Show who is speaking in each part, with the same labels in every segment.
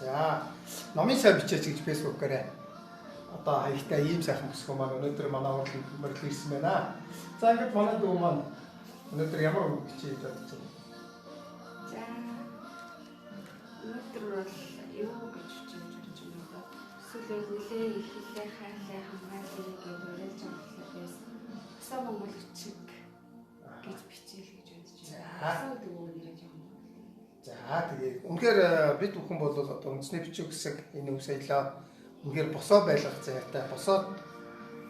Speaker 1: За номын сайн бичээч гэж фэйсбүүкээрээ одоо хаягтай ийм сайхан бүсгүй маань өнөөдөр манай уралд мөрөл ирсэн байна. За ингээд манай дүү маань өнөөдөр ямар үг бичиж бодож байна?
Speaker 2: За өнөөдөр бол юу гэж бичиж бодож байна вэ? Сүлээ нэлээ их хэлээ хайлаа хамгаалъя гэж уриалж байгаа байсан. Өсөө Монгол чиг гэж бичээл гэж бодож байна. Өсөө дүү нэрэж байгаа.
Speaker 1: За тэгээд үнэхээр бид бүхэн бол одоо үндэсний бичиг хэсэг энэ үг саялаа үнэхээр босоо байлгах зайтай босоод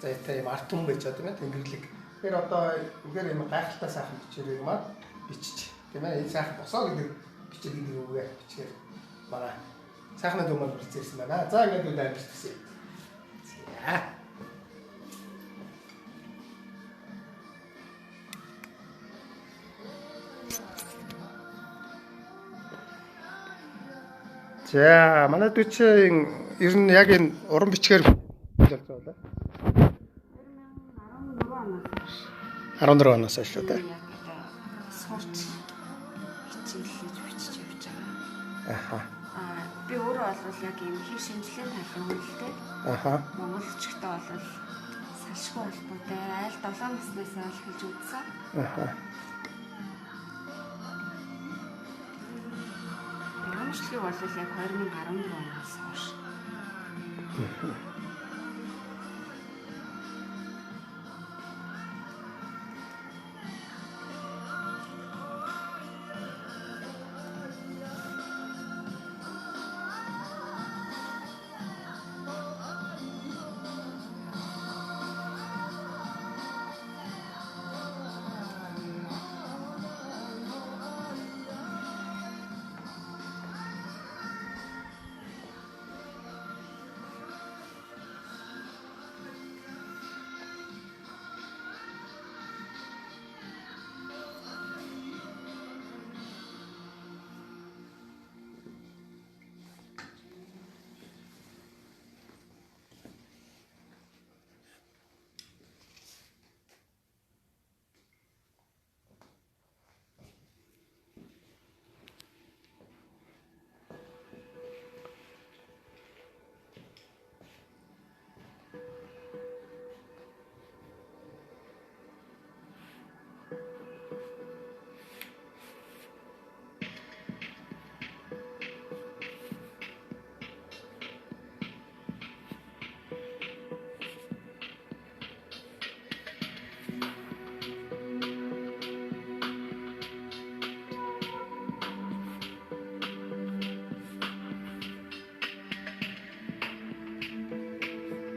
Speaker 1: зайтай юм арт хүн байж байгаа тийм ээ тэнгэрлэг. Тэгэхээр одоо үнэхээр юм гайхалтай сайхан бичээрэг маань бичиж тийм ээ энэ сайхан босоо гэдэг бичиг гэдэг үгээ бичгээр манай сайхны дүү маань бичсэн байна. За ингээд үл амьдчихсэн. За манай дүүчийн ер нь яг энэ уран бичгээр болж байна. 14 оноос хойш шүү дээ.
Speaker 2: Сурч хичээлж бичиж явж байгаа.
Speaker 1: Аха.
Speaker 2: Би өөрөө бол яг юм хэв шинжилгээ талын үнэлтэй.
Speaker 1: Аха.
Speaker 2: Монголчтой бол салшгүй холбоотой айл 7 наснаас л хэлж үзсэн.
Speaker 1: Аха.
Speaker 2: Амжилтыг бол яг 2014 оноос хойш.